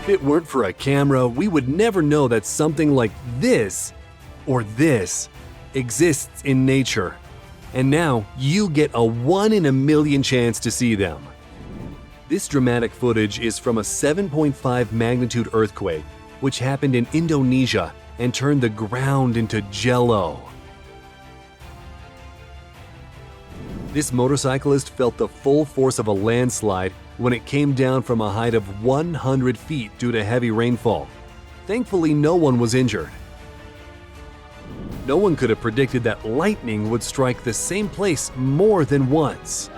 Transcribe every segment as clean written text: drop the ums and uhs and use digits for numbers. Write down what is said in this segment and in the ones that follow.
If it weren't for a camera, we would never know that something like this, or this, exists in nature. And now you get a 1 in a million chance to see them. This dramatic footage is from a 7.5 magnitude earthquake, which happened in Indonesia and turned the ground into jello. This motorcyclist felt the full force of a landslide when it came down from a height of 100 feet due to heavy rainfall. Thankfully, no one was injured. No one could have predicted that lightning would strike the same place more than once.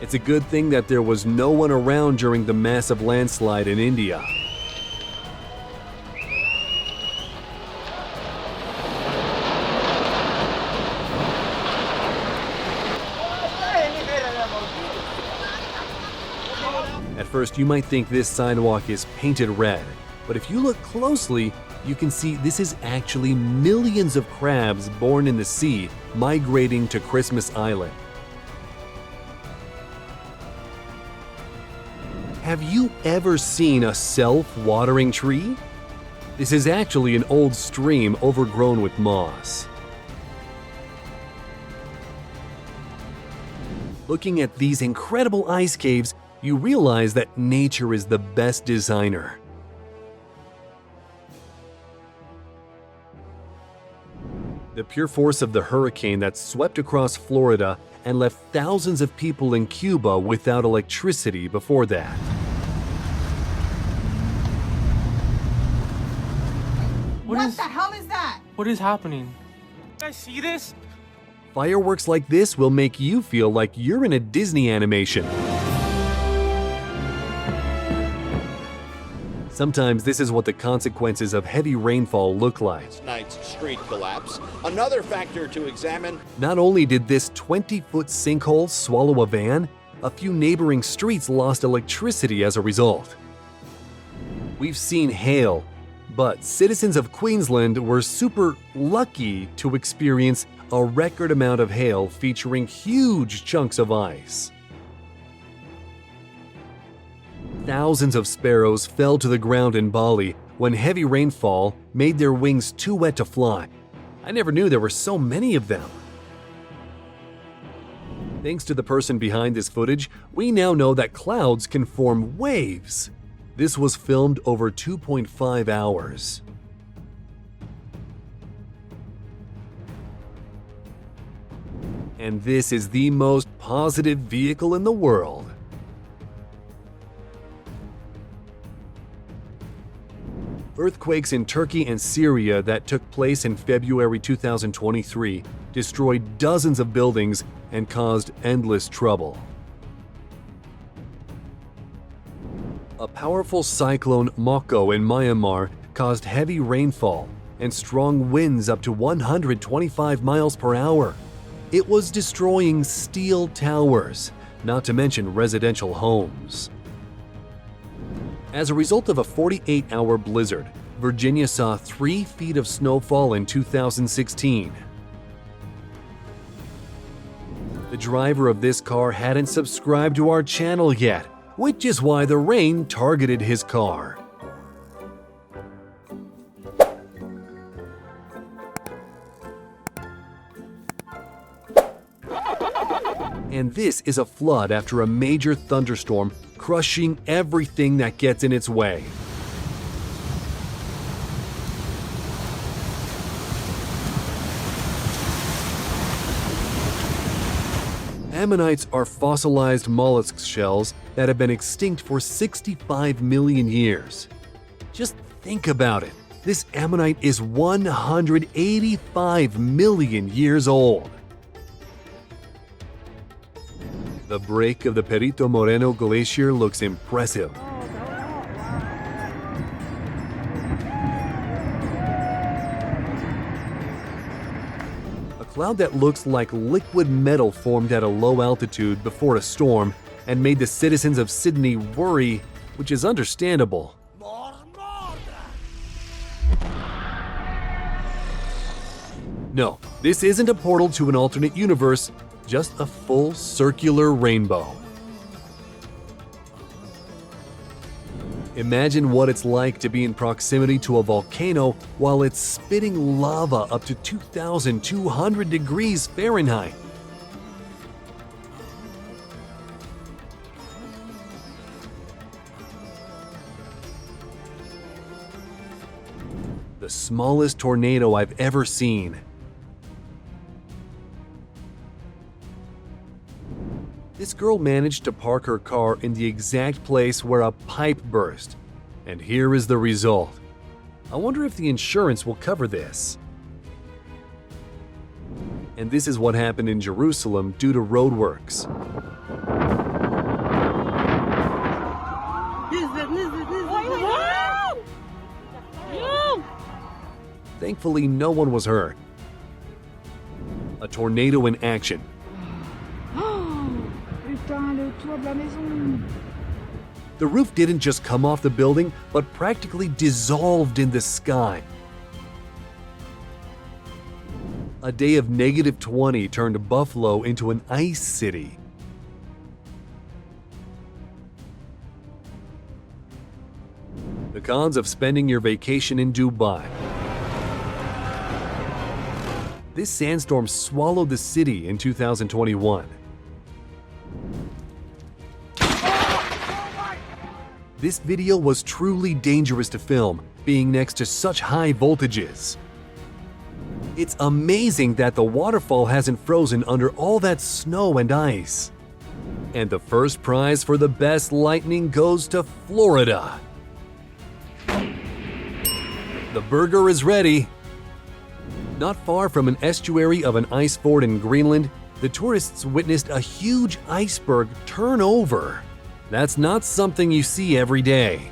It's a good thing that there was no one around during the massive landslide in India. At first, you might think this sidewalk is painted red, but if you look closely, you can see this is actually millions of crabs born in the sea migrating to Christmas Island. Have you ever seen a self-watering tree? This is actually an old stream overgrown with moss. Looking at these incredible ice caves, you realize that nature is the best designer. The pure force of the hurricane that swept across Florida and left thousands of people in Cuba without electricity before that. What the hell is that? What is happening? You guys see this? Fireworks like this will make you feel like you're in a Disney animation. Sometimes this is what the consequences of heavy rainfall look like. Tonight's street collapse. Another factor to examine. Not only did this 20-foot sinkhole swallow a van, a few neighboring streets lost electricity as a result. We've seen hail, but citizens of Queensland were super lucky to experience a record amount of hail featuring huge chunks of ice. Thousands of sparrows fell to the ground in Bali when heavy rainfall made their wings too wet to fly. I never knew there were so many of them. Thanks to the person behind this footage, we now know that clouds can form waves. This was filmed over 2.5 hours. And this is the most positive vehicle in the world. Earthquakes in Turkey and Syria that took place in February 2023 destroyed dozens of buildings and caused endless trouble. A powerful cyclone Moko in Myanmar caused heavy rainfall and strong winds up to 125 miles per hour. It was destroying steel towers, not to mention residential homes. As a result of a 48-hour blizzard, Virginia saw 3 feet of snowfall in 2016. The driver of this car hadn't subscribed to our channel yet, which is why the rain targeted his car. And this is a flood after a major thunderstorm crushing everything that gets in its way. Ammonites are fossilized mollusk shells that have been extinct for 65 million years. Just think about it. This ammonite is 185 million years old. The break of the Perito Moreno Glacier looks impressive. A cloud that looks like liquid metal formed at a low altitude before a storm and made the citizens of Sydney worry, which is understandable. No, this isn't a portal to an alternate universe. just a full circular rainbow. Imagine what it's like to be in proximity to a volcano while it's spitting lava up to 2,200 degrees Fahrenheit. The smallest tornado I've ever seen. This girl managed to park her car in the exact place where a pipe burst, and here is the result. I wonder if the insurance will cover this. And this is what happened in Jerusalem due to roadworks. Thankfully, no one was hurt. A tornado in action. The roof didn't just come off the building, but practically dissolved in the sky. A day of -20 turned Buffalo into an ice city. The cons of spending your vacation in Dubai. This sandstorm swallowed the city in 2021. This video was truly dangerous to film, being next to such high voltages. It's amazing that the waterfall hasn't frozen under all that snow and ice. And the first prize for the best lightning goes to Florida. The burger is ready. Not far from an estuary of an ice fort in Greenland, the tourists witnessed a huge iceberg turn over. That's not something you see every day.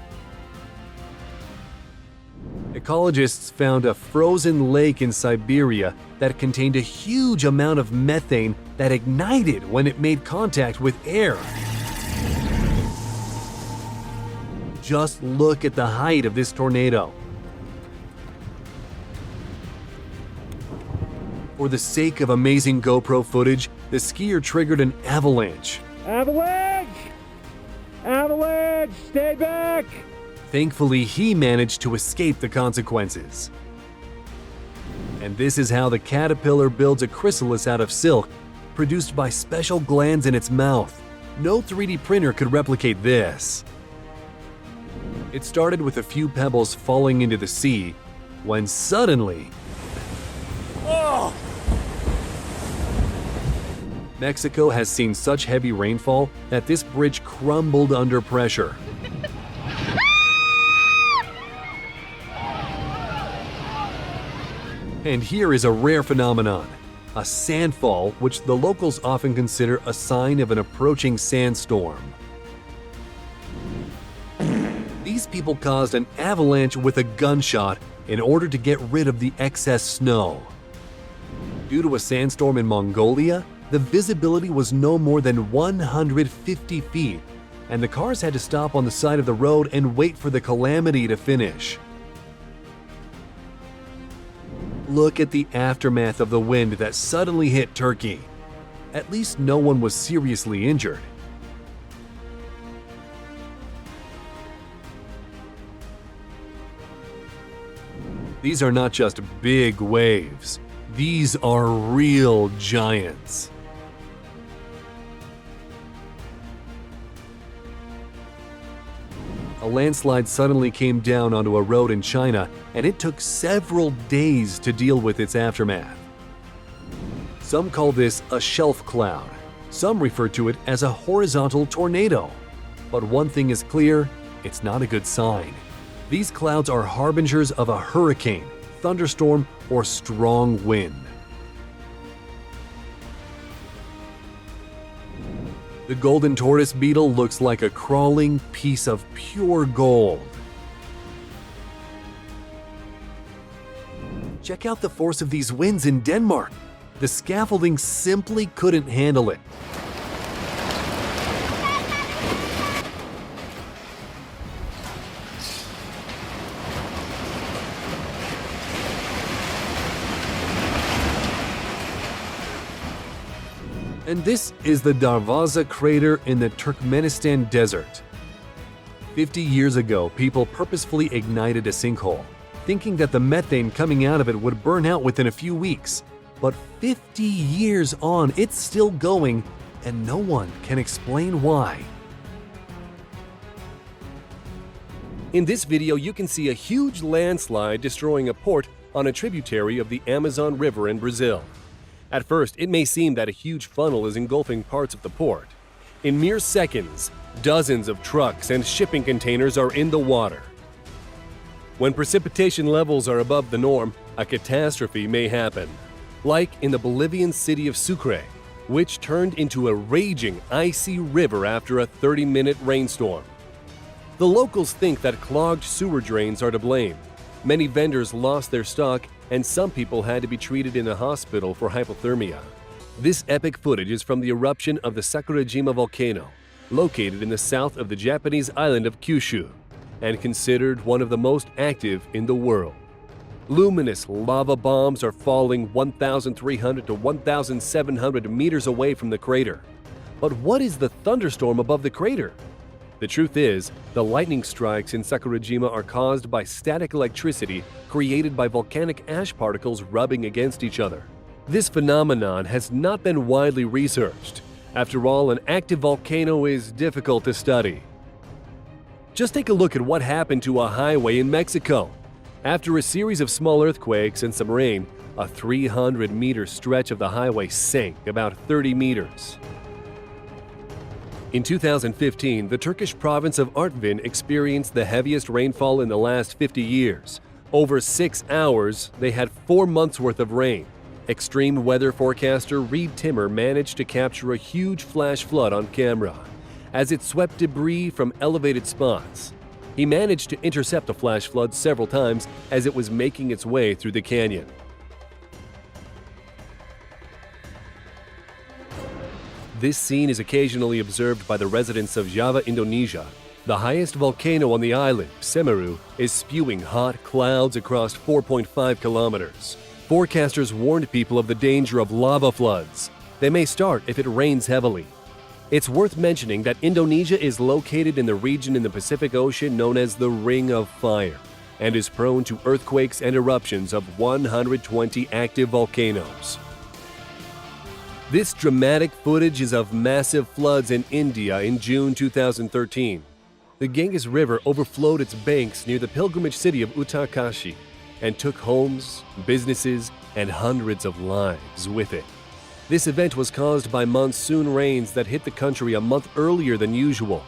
Ecologists found a frozen lake in Siberia that contained a huge amount of methane that ignited when it made contact with air. Just look at the height of this tornado. For the sake of amazing GoPro footage, the skier triggered an avalanche. Avalanche! Avalanche! Stay back! Thankfully, he managed to escape the consequences. And this is how the caterpillar builds a chrysalis out of silk, produced by special glands in its mouth. No 3D printer could replicate this. It started with a few pebbles falling into the sea, when suddenly... Oh! Mexico has seen such heavy rainfall that this bridge crumbled under pressure. And here is a rare phenomenon, a sandfall, which the locals often consider a sign of an approaching sandstorm. These people caused an avalanche with a gunshot in order to get rid of the excess snow. Due to a sandstorm in Mongolia, the visibility was no more than 150 feet, and the cars had to stop on the side of the road and wait for the calamity to finish. Look at the aftermath of the wind that suddenly hit Turkey. At least no one was seriously injured. These are not just big waves. These are real giants. A landslide suddenly came down onto a road in China, and it took several days to deal with its aftermath. Some call this a shelf cloud. Some refer to it as a horizontal tornado. But one thing is clear, it's not a good sign. These clouds are harbingers of a hurricane, thunderstorm, or strong wind. The golden tortoise beetle looks like a crawling piece of pure gold. Check out the force of these winds in Denmark. The scaffolding simply couldn't handle it. And this is the Darvaza crater in the Turkmenistan desert. 50 years ago, people purposefully ignited a sinkhole, thinking that the methane coming out of it would burn out within a few weeks. But 50 years on, it's still going, and no one can explain why. In this video, you can see a huge landslide destroying a port on a tributary of the Amazon River in Brazil. At first, it may seem that a huge funnel is engulfing parts of the port. In mere seconds, dozens of trucks and shipping containers are in the water. When precipitation levels are above the norm, a catastrophe may happen, like in the Bolivian city of Sucre, which turned into a raging, icy river after a 30-minute rainstorm. The locals think that clogged sewer drains are to blame. Many vendors lost their stock, and some people had to be treated in a hospital for hypothermia. This epic footage is from the eruption of the Sakurajima volcano, located in the south of the Japanese island of Kyushu, and considered one of the most active in the world. Luminous lava bombs are falling 1,300 to 1,700 meters away from the crater. But what is the thunderstorm above the crater? The truth is, the lightning strikes in Sakurajima are caused by static electricity created by volcanic ash particles rubbing against each other. This phenomenon has not been widely researched. After all, an active volcano is difficult to study. Just take a look at what happened to a highway in Mexico. After a series of small earthquakes and some rain, a 300-meter stretch of the highway sank about 30 meters. In 2015, the Turkish province of Artvin experienced the heaviest rainfall in the last 50 years. Over 6 hours, they had 4 months' worth of rain. Extreme weather forecaster Reed Timmer managed to capture a huge flash flood on camera as it swept debris from elevated spots. He managed to intercept the flash flood several times as it was making its way through the canyon. This scene is occasionally observed by the residents of Java, Indonesia. The highest volcano on the island, Semeru, is spewing hot clouds across 4.5 kilometers. Forecasters warned people of the danger of lava floods. They may start if it rains heavily. It's worth mentioning that Indonesia is located in the region in the Pacific Ocean known as the Ring of Fire and is prone to earthquakes and eruptions of 120 active volcanoes. This dramatic footage is of massive floods in India in June 2013. The Ganges River overflowed its banks near the pilgrimage city of Uttarkashi and took homes, businesses, and hundreds of lives with it. This event was caused by monsoon rains that hit the country a month earlier than usual.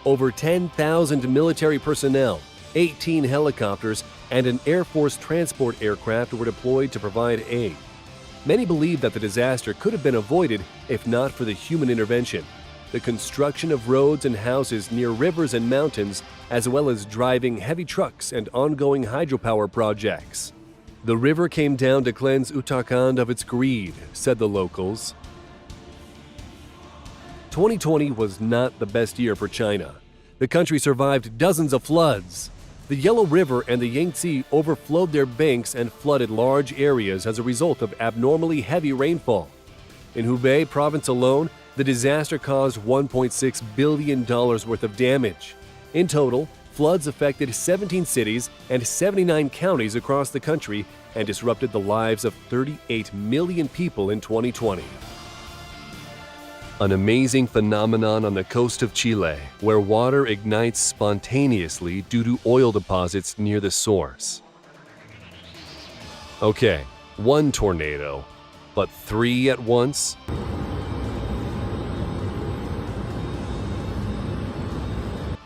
Over 10,000 military personnel, 18 helicopters, and an Air Force transport aircraft were deployed to provide aid. Many believe that the disaster could have been avoided if not for the human intervention, the construction of roads and houses near rivers and mountains, as well as driving heavy trucks and ongoing hydropower projects. The river came down to cleanse Uttarakhand of its greed, said the locals. 2020 was not the best year for China. The country survived dozens of floods. The Yellow River and the Yangtze overflowed their banks and flooded large areas as a result of abnormally heavy rainfall. In Hubei province alone, the disaster caused $1.6 billion worth of damage. In total, floods affected 17 cities and 79 counties across the country and disrupted the lives of 38 million people in 2020. An amazing phenomenon on the coast of Chile, where water ignites spontaneously due to oil deposits near the source. Okay, 1 tornado, but 3 at once?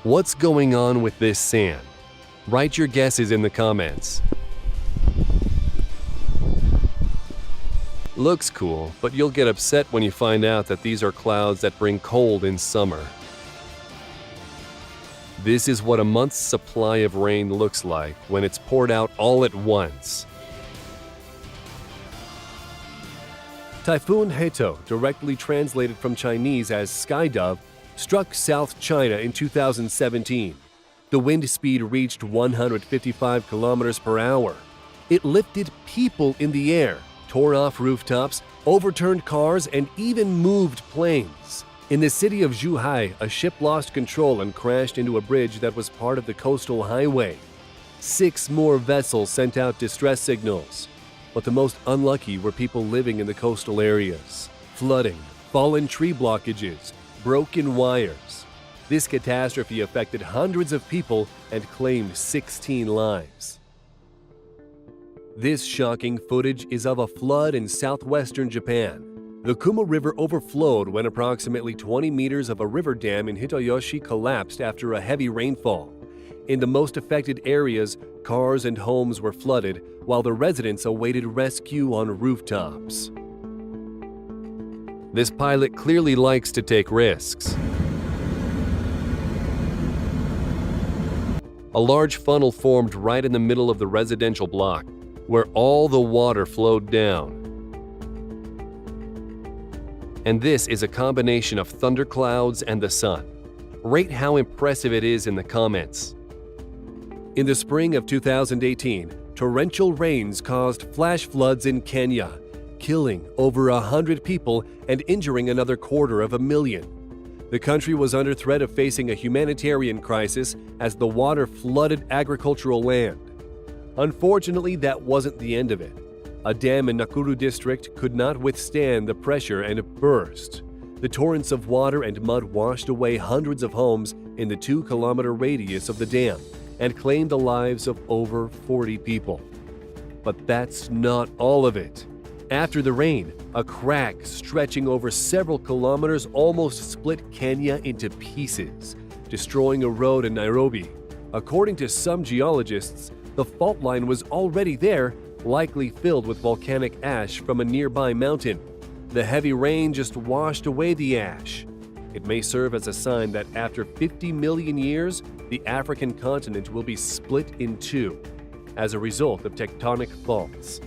What's going on with this sand? Write your guesses in the comments. Looks cool, but you'll get upset when you find out that these are clouds that bring cold in summer. This is what a month's supply of rain looks like when it's poured out all at once. Typhoon Hato, directly translated from Chinese as sky dove, struck South China in 2017. The wind speed reached 155 kilometers per hour. It lifted people in the air, tore off rooftops, overturned cars, and even moved planes. In the city of Zhuhai, a ship lost control and crashed into a bridge that was part of the coastal highway. 6 more vessels sent out distress signals. But the most unlucky were people living in the coastal areas. Flooding, fallen tree blockages, broken wires. This catastrophe affected hundreds of people and claimed 16 lives. This shocking footage is of a flood in southwestern Japan. The Kuma River overflowed when approximately 20 meters of a river dam in Hitoyoshi collapsed after a heavy rainfall. In the most affected areas, cars and homes were flooded, while the residents awaited rescue on rooftops. This pilot clearly likes to take risks. A large funnel formed right in the middle of the residential block, where all the water flowed down. And this is a combination of thunderclouds and the sun. Rate how impressive it is in the comments. In the spring of 2018, torrential rains caused flash floods in Kenya, killing over 100 people and injuring another 250,000. The country was under threat of facing a humanitarian crisis as the water flooded agricultural land. Unfortunately, that wasn't the end of it. A dam in Nakuru district could not withstand the pressure and burst. The torrents of water and mud washed away hundreds of homes in the 2-kilometer radius of the dam and claimed the lives of over 40 people. But that's not all of it. After the rain, a crack stretching over several kilometers almost split Kenya into pieces, destroying a road in Nairobi. According to some geologists, the fault line was already there, likely filled with volcanic ash from a nearby mountain. The heavy rain just washed away the ash. It may serve as a sign that after 50 million years, the African continent will be split in two as a result of tectonic faults.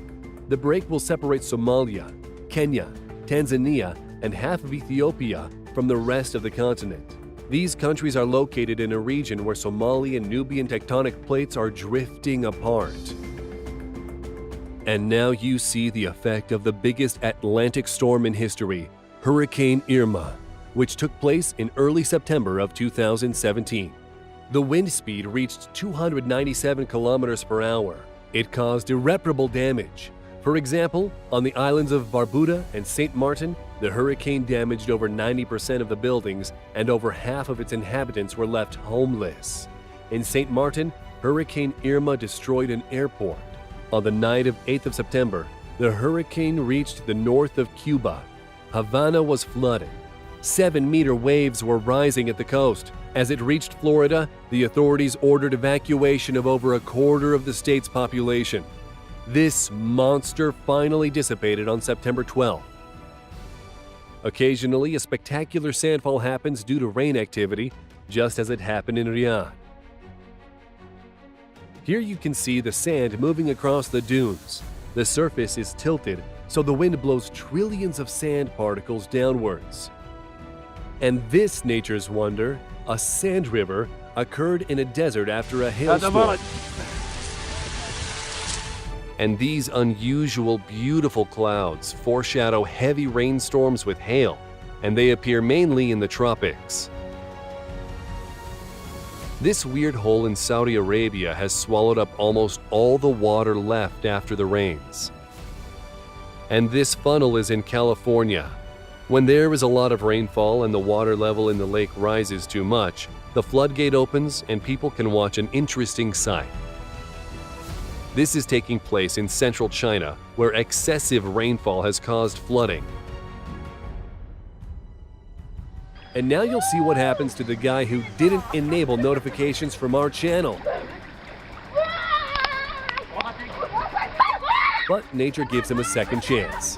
The break will separate Somalia, Kenya, Tanzania, and half of Ethiopia from the rest of the continent. These countries are located in a region where Somali and Nubian tectonic plates are drifting apart. And now you see the effect of the biggest Atlantic storm in history, Hurricane Irma, which took place in early September of 2017. The wind speed reached 297 kilometers per hour. It caused irreparable damage. For example, on the islands of Barbuda and St. Martin, the hurricane damaged over 90% of the buildings and over half of its inhabitants were left homeless. In St. Martin, Hurricane Irma destroyed an airport. On the night of 8th of September, the hurricane reached the north of Cuba. Havana was flooded. 7-meter waves were rising at the coast. As it reached Florida, the authorities ordered evacuation of over a quarter of the state's population. This monster finally dissipated on September 12th. Occasionally, a spectacular sandfall happens due to rain activity, just as it happened in Riyadh. Here you can see the sand moving across the dunes. The surface is tilted, so the wind blows trillions of sand particles downwards. And this nature's wonder, a sand river, occurred in a desert after a hailstorm. And these unusual, beautiful clouds foreshadow heavy rainstorms with hail, and they appear mainly in the tropics. This weird hole in Saudi Arabia has swallowed up almost all the water left after the rains. And this funnel is in California. When there is a lot of rainfall and the water level in the lake rises too much, the floodgate opens and people can watch an interesting sight. This is taking place in central China, where excessive rainfall has caused flooding. And now you'll see what happens to the guy who didn't enable notifications from our channel. But nature gives him a second chance.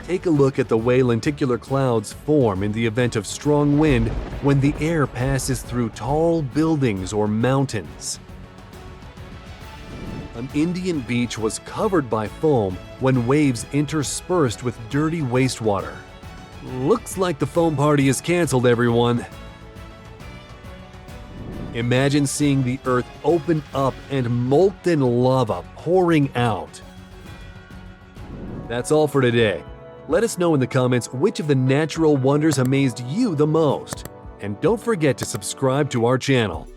Take a look at the way lenticular clouds form in the event of strong wind when the air passes through tall buildings or mountains. An Indian beach was covered by foam when waves interspersed with dirty wastewater. Looks like the foam party is canceled, everyone. Imagine seeing the earth open up and molten lava pouring out. That's all for today. Let us know in the comments which of the natural wonders amazed you the most. And don't forget to subscribe to our channel.